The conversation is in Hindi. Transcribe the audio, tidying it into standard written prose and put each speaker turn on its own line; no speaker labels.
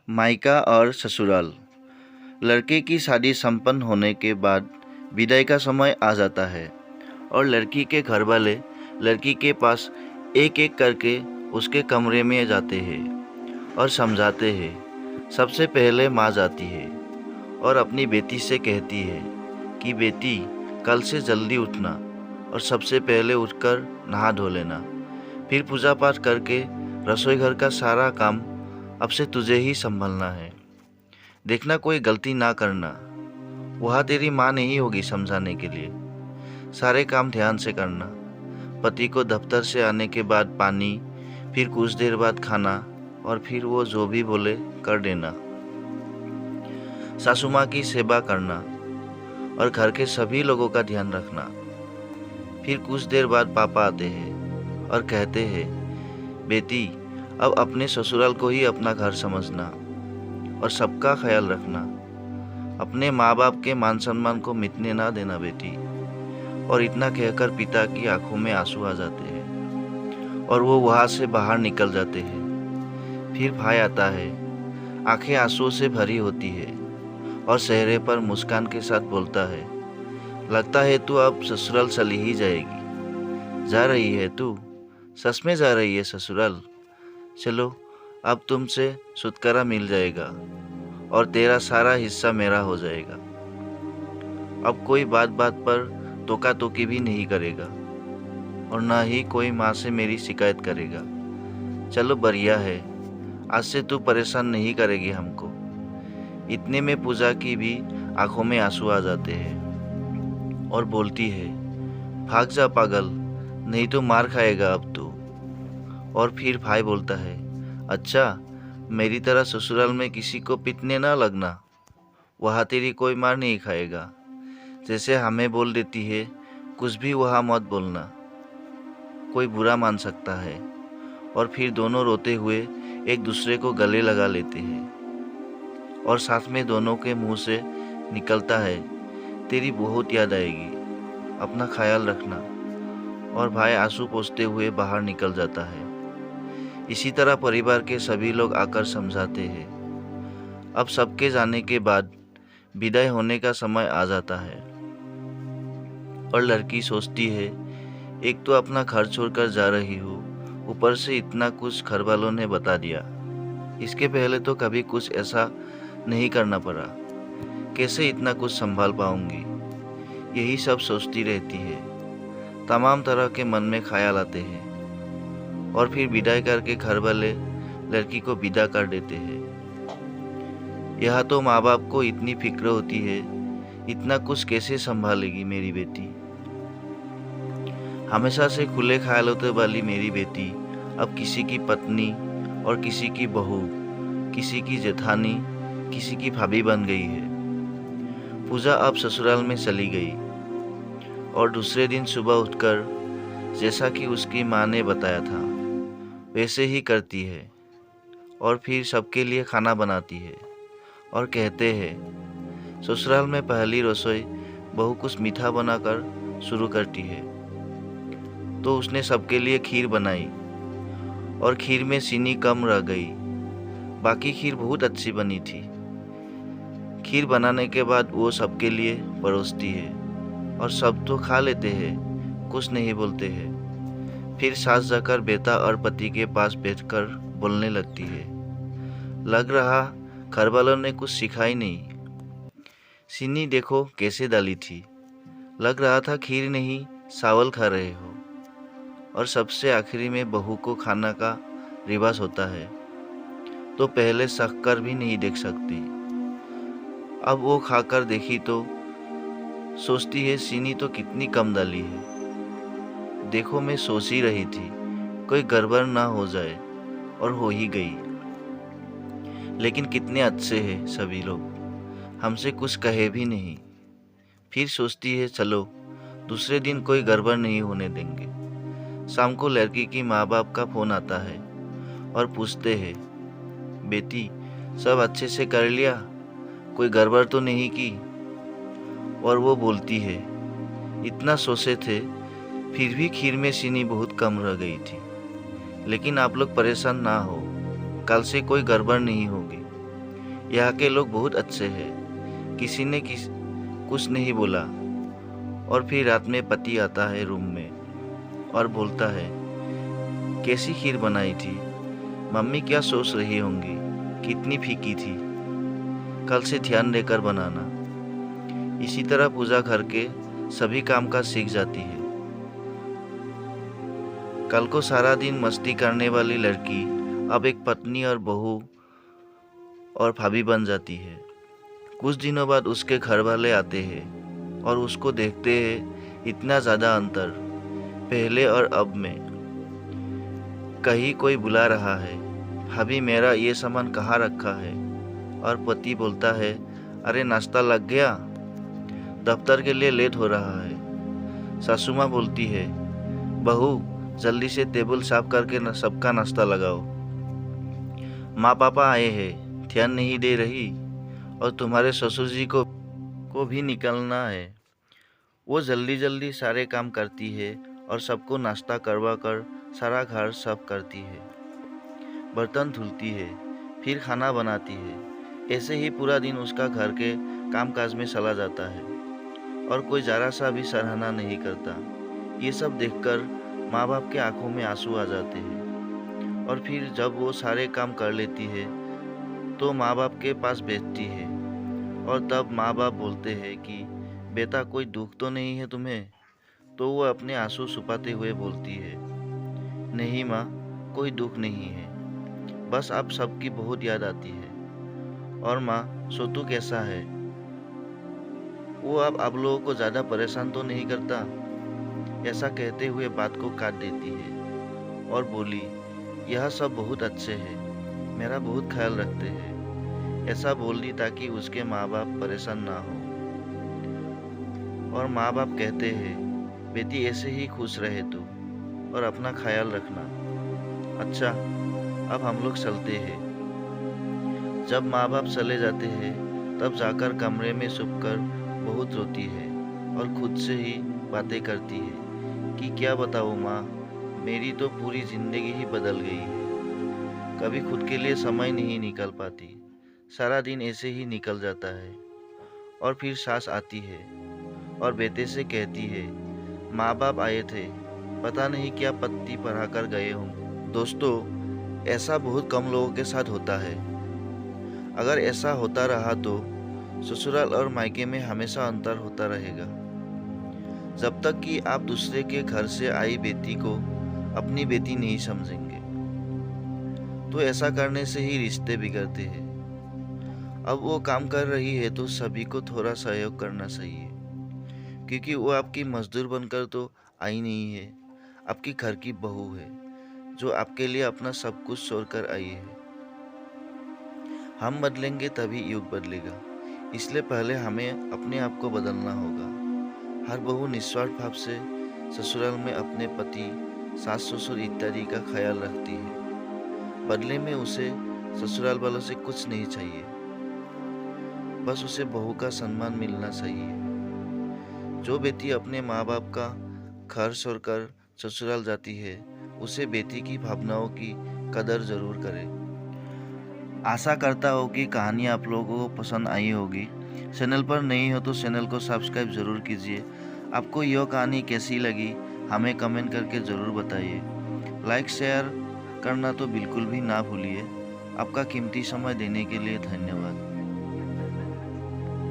मायका और ससुराल। लड़के की शादी संपन्न होने के बाद विदाई का समय आ जाता है और लड़की के घर वाले लड़की के पास एक एक करके उसके कमरे में जाते हैं और समझाते हैं। सबसे पहले माँ जाती है और अपनी बेटी से कहती है कि बेटी, कल से जल्दी उठना और सबसे पहले उठकर नहा धो लेना। फिर पूजा पाठ करके रसोई घर का सारा काम अब से तुझे ही संभलना है। देखना कोई गलती ना करना। वह तेरी माँ नहीं होगी समझाने के लिए। सारे काम ध्यान से करना। पति को दफ्तर से आने के बाद पानी, फिर कुछ देर बाद खाना और फिर वो जो भी बोले कर देना। सासू माँ की सेवा करना और घर के सभी लोगों का ध्यान रखना। फिर कुछ देर बाद पापा आते हैं और कहते हैं, बेटी, अब अपने ससुराल को ही अपना घर समझना और सबका ख्याल रखना। अपने माँ बाप के मान सम्मान को मिटने ना देना बेटी। और इतना कहकर पिता की आंखों में आंसू आ जाते हैं और वो वहाँ से बाहर निकल जाते हैं। फिर भाई आता है, आंखें आंसुओं से भरी होती है और चेहरे पर मुस्कान के साथ बोलता है, लगता है तू अब ससुराल चली ही जाएगी। जा रही है तू? सच में जा रही है ससुराल? चलो, अब तुमसे छुटकारा मिल जाएगा और तेरा सारा हिस्सा मेरा हो जाएगा। अब कोई बात बात पर टोका टोकी भी नहीं करेगा और ना ही कोई माँ से मेरी शिकायत करेगा। चलो बढ़िया है, आज से तू परेशान नहीं करेगी हमको। इतने में पूजा की भी आंखों में आंसू आ जाते हैं और बोलती है, भाग जा पागल, नहीं तो मार खाएगा अब तू। और फिर भाई बोलता है, अच्छा, मेरी तरह ससुराल में किसी को पिटने ना लगना। वहाँ तेरी कोई मार नहीं खाएगा। जैसे हमें बोल देती है, कुछ भी वहाँ मत बोलना, कोई बुरा मान सकता है। और फिर दोनों रोते हुए एक दूसरे को गले लगा लेते हैं और साथ में दोनों के मुंह से निकलता है, तेरी बहुत याद आएगी, अपना ख्याल रखना। और भाई आंसू पोंछते हुए बाहर निकल जाता है। इसी तरह परिवार के सभी लोग आकर समझाते हैं। अब सबके जाने के बाद विदाई होने का समय आ जाता है और लड़की सोचती है, एक तो अपना घर छोड़कर जा रही हूँ, ऊपर से इतना कुछ घर वालों ने बता दिया। इसके पहले तो कभी कुछ ऐसा नहीं करना पड़ा, कैसे इतना कुछ संभाल पाऊंगी। यही सब सोचती रहती है। तमाम तरह के मन में ख्याल आते हैं और फिर विदाई करके घर वाले लड़की को विदा कर देते हैं। यह तो माँ बाप को इतनी फिक्र होती है, इतना कुछ कैसे संभालेगी मेरी बेटी। हमेशा से खुले ख्यालों वाली मेरी बेटी अब किसी की पत्नी और किसी की बहू, किसी की जेठानी, किसी की भाभी बन गई है। पूजा अब ससुराल में चली गई और दूसरे दिन सुबह उठकर जैसा कि उसकी माँ ने बताया था वैसे ही करती है और फिर सबके लिए खाना बनाती है और कहते हैं, ससुराल में पहली रसोई बहू कुछ मीठा बनाकर शुरू करती है। तो उसने सबके लिए खीर बनाई और खीर में चीनी कम रह गई, बाकी खीर बहुत अच्छी बनी थी। खीर बनाने के बाद वो सबके लिए परोसती है और सब तो खा लेते हैं, कुछ नहीं बोलते हैं। फिर सास जाकर बेटा और पति के पास बैठकर बोलने लगती है, लग रहा घर वालों ने कुछ सिखाई नहीं। चीनी देखो कैसे डाली थी, लग रहा था खीर नहीं चावल खा रहे हो। और सबसे आखिरी में बहू को खाना का रिवाज होता है, तो पहले चख कर भी नहीं देख सकती। अब वो खाकर देखी तो सोचती है, चीनी तो कितनी कम डाली है। देखो, मैं सोच ही रही थी कोई गड़बड़ ना हो जाए, और हो ही गई। लेकिन कितने अच्छे हैं सभी लोग, हमसे कुछ कहे भी नहीं। फिर सोचती है, चलो दूसरे दिन कोई गड़बड़ नहीं होने देंगे। शाम को लड़की की माँ बाप का फोन आता है और पूछते हैं, बेटी, सब अच्छे से कर लिया, कोई गड़बड़ तो नहीं की? और वो बोलती है, इतना सोचे थे, फिर भी खीर में चीनी बहुत कम रह गई थी। लेकिन आप लोग परेशान ना हो, कल से कोई गड़बड़ नहीं होगी। यहाँ के लोग बहुत अच्छे हैं। किसी ने कुछ नहीं बोला। और फिर रात में पति आता है रूम में और बोलता है, कैसी खीर बनाई थी? मम्मी क्या सोच रही होंगी, कितनी फीकी थी, कल से ध्यान देकर बनाना। इसी तरह पूजा घर के सभी काम का सीख जाती है। कल को सारा दिन मस्ती करने वाली लड़की अब एक पत्नी और बहू और भाभी बन जाती है। कुछ दिनों बाद उसके घर वाले आते हैं और उसको देखते हैं इतना ज़्यादा अंतर पहले और अब में। कहीं कोई बुला रहा है, भाभी मेरा ये सामान कहाँ रखा है? और पति बोलता है, अरे नाश्ता लग गया, दफ्तर के लिए लेट हो रहा है। सासू माँ बोलती है, बहू जल्दी से टेबल साफ करके सबका नाश्ता लगाओ। माँ पापा आए हैं, ध्यान नहीं दे रही, और तुम्हारे ससुर जी को भी निकलना है। वो जल्दी जल्दी सारे काम करती है और सबको नाश्ता करवा कर सारा घर साफ करती है, बर्तन धुलती है, फिर खाना बनाती है। ऐसे ही पूरा दिन उसका घर के कामकाज में चला जाता है और कोई जरा सा भी सराहना नहीं करता। ये सब देखकर माँ बाप के आंखों में आंसू आ जाते हैं। और फिर जब वो सारे काम कर लेती है तो माँ बाप के पास बैठती है और तब माँ बाप बोलते हैं कि बेटा कोई दुख तो नहीं है तुम्हें? तो वो अपने आंसू छुपाते हुए बोलती है, नहीं माँ, कोई दुख नहीं है, बस आप सबकी बहुत याद आती है। और माँ, सोतू कैसा है? वो अब आप लोगों को ज़्यादा परेशान तो नहीं करता? ऐसा कहते हुए बात को काट देती है और बोली, यह सब बहुत अच्छे हैं, मेरा बहुत ख्याल रखते हैं। ऐसा बोल दी ताकि उसके माँ बाप परेशान ना हो। और माँ बाप कहते हैं, बेटी ऐसे ही खुश रहे तू और अपना ख्याल रखना। अच्छा, अब हम लोग चलते हैं। जब माँ बाप चले जाते हैं तब जाकर कमरे में छुपकर बहुत रोती है और खुद से ही बातें करती है कि क्या बताऊँ माँ, मेरी तो पूरी जिंदगी ही बदल गई है। कभी खुद के लिए समय नहीं निकल पाती, सारा दिन ऐसे ही निकल जाता है। और फिर सास आती है और बेटे से कहती है, माँ बाप आए थे, पता नहीं क्या पत्ती पढ़ा कर गए हों। दोस्तों, ऐसा बहुत कम लोगों के साथ होता है। अगर ऐसा होता रहा तो ससुराल और मायके में हमेशा अंतर होता रहेगा। जब तक कि आप दूसरे के घर से आई बेटी को अपनी बेटी नहीं समझेंगे, तो ऐसा करने से ही रिश्ते बिगड़ते हैं। अब वो काम कर रही है तो सभी को थोड़ा सहयोग करना चाहिए, क्योंकि वो आपकी मजदूर बनकर तो आई नहीं है, आपकी घर की बहू है, जो आपके लिए अपना सब कुछ छोड़कर आई है। हम बदलेंगे तभी युग बदलेगा, इसलिए पहले हमें अपने आप को बदलना होगा। हर बहू निस्वार्थ भाव से ससुराल में अपने पति, सास ससुर इत्यादि का ख्याल रखती है। बदले में उसे ससुराल वालों से कुछ नहीं चाहिए, बस उसे बहू का सम्मान मिलना चाहिए। जो बेटी अपने माँ बाप का घर छोड़कर ससुराल जाती है, उसे बेटी की भावनाओं की कदर जरूर करे। आशा करता हूँ कि कहानी आप लोगों को पसंद आई होगी। चैनल पर नहीं हो तो चैनल को सब्सक्राइब ज़रूर कीजिए। आपको यह कहानी कैसी लगी हमें कमेंट करके ज़रूर बताइए। लाइक शेयर करना तो बिल्कुल भी ना भूलिए। आपका कीमती समय देने के लिए धन्यवाद।